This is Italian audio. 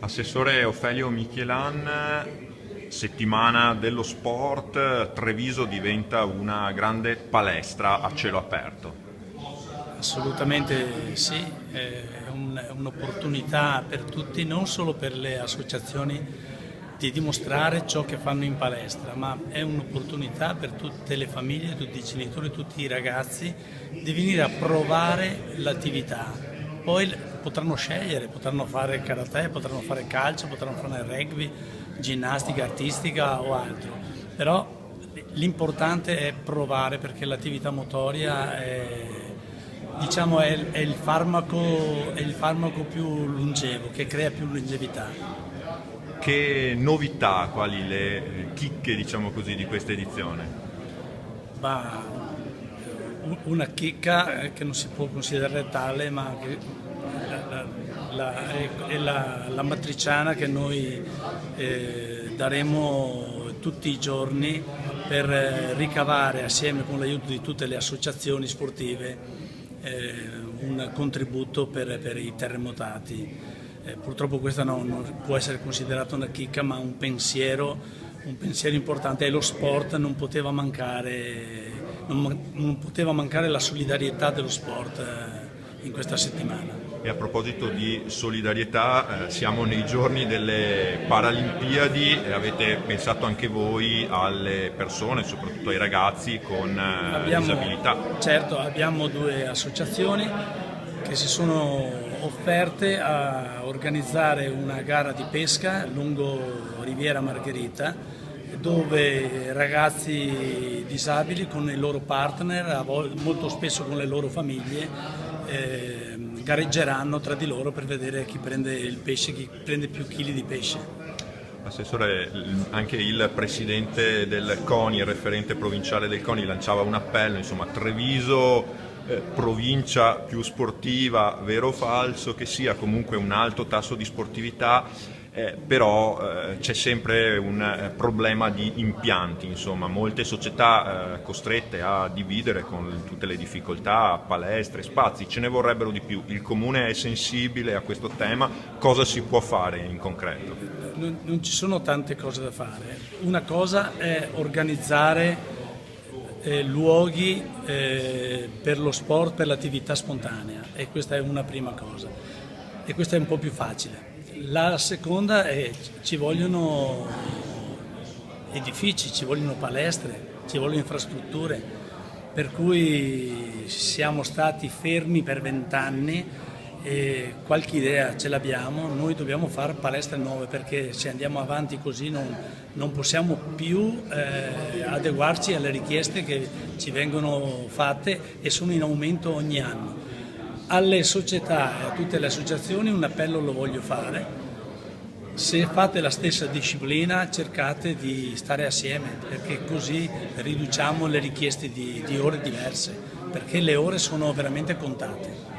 Assessore Ofelio Michelan, settimana dello sport, Treviso diventa una grande palestra a cielo aperto. Assolutamente sì, è un'opportunità per tutti, non solo per le associazioni di dimostrare ciò che fanno in palestra, ma è un'opportunità per tutte le famiglie, tutti i genitori, tutti i ragazzi di venire a provare l'attività. Poi potranno scegliere, potranno fare karate, potranno fare calcio, potranno fare rugby, ginnastica artistica o altro, però l'importante è provare perché l'attività motoria diciamo, è il farmaco più longevo, che crea più longevità. Che novità, quali le chicche, diciamo così, di questa edizione? Ma una chicca che non si può considerare tale, ma che è la matriciana che noi daremo tutti i giorni per ricavare, assieme con l'aiuto di tutte le associazioni sportive, un contributo per i terremotati. Purtroppo questa non può essere considerata una chicca, ma un pensiero importante. E lo sport non poteva mancare, non poteva mancare la solidarietà dello sport in questa settimana. E a proposito di solidarietà, siamo nei giorni delle Paralimpiadi e avete pensato anche voi alle persone, soprattutto ai ragazzi con disabilità. Certo, abbiamo due associazioni che si sono offerte a organizzare una gara di pesca lungo Riviera Margherita, dove ragazzi disabili con i loro partner, molto spesso con le loro famiglie, gareggeranno tra di loro per vedere chi prende il pesce, chi prende più chili di pesce. Assessore, anche il presidente del CONI, il referente provinciale del CONI, lanciava un appello, insomma, Treviso, provincia più sportiva, vero o falso, che sia comunque un alto tasso di sportività, però c'è sempre un problema di impianti, insomma, molte società costrette a dividere con tutte le difficoltà, palestre, spazi, ce ne vorrebbero di più. Il Comune è sensibile a questo tema, cosa si può fare in concreto? Non ci sono tante cose da fare, una cosa è organizzare luoghi per lo sport, per l'attività spontanea, e questa è una prima cosa, e questa è un po' più facile. La seconda è ci vogliono edifici, ci vogliono palestre, ci vogliono infrastrutture, per cui siamo stati fermi per 20 anni e qualche idea ce l'abbiamo. Noi dobbiamo fare palestre nuove, perché se andiamo avanti così non possiamo più adeguarci alle richieste che ci vengono fatte e sono in aumento ogni anno. Alle società e a tutte le associazioni un appello lo voglio fare: se fate la stessa disciplina cercate di stare assieme, perché così riduciamo le richieste di ore diverse, perché le ore sono veramente contate.